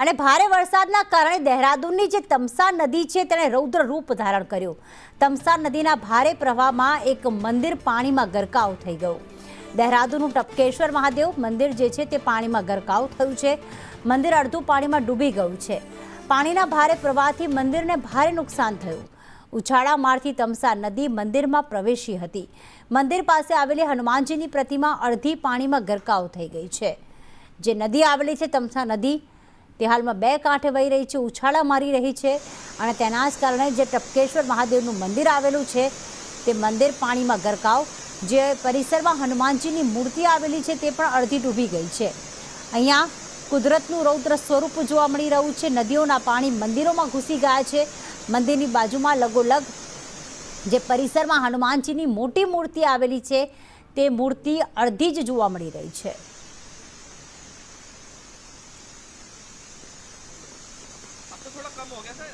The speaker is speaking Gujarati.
અને ભારે વરસાદના કારણે દહેરાદૂનની જે તમસા નદી છે તેણે રૌદ્ર રૂપ ધારણ કર્યું। તમસા નદીના ભારે પ્રવાહમાં એક મંદિર પાણીમાં ગરકાવ થઈ ગયું। દહેરાદૂનનું ટપકેશ્વર મહાદેવ મંદિર જે છે તે પાણીમાં ગરકાવ થયું છે। મંદિર અડધું પાણીમાં ડૂબી ગયું છે। પાણીના ભારે પ્રવાહથી મંદિરને ભારે નુકસાન થયું। ઉછાળા મારથી તમસા નદી મંદિરમાં પ્રવેશી હતી। મંદિર પાસે આવેલી હનુમાનજીની પ્રતિમા અડધી પાણીમાં ગરકાવ થઈ ગઈ છે। જે નદી આવેલી છે તમસા નદી તે હાલમાં બે કાંઠે વહી રહી છે, ઉછાળા મારી રહી છે અને તેના જ કારણે જે ટપકેશ્વર મહાદેવનું મંદિર આવેલું છે તે મંદિર પાણીમાં ગરકાવ, જે પરિસરમાં હનુમાનજીની મૂર્તિ આવેલી છે તે પણ અડધી ડૂબી ગઈ છે। અહીંયા કુદરતનું રૌદ્ર સ્વરૂપ જોવા મળી રહ્યું છે। નદીઓના પાણી મંદિરોમાં ઘૂસી ગયા છે। મંદિરની બાજુમાં લગોલગ જે પરિસરમાં હનુમાનજીની મોટી મૂર્તિ આવેલી છે તે મૂર્તિ અડધી જ જોવા મળી રહી છે। अब तो थोड़ा कम हो गया सर।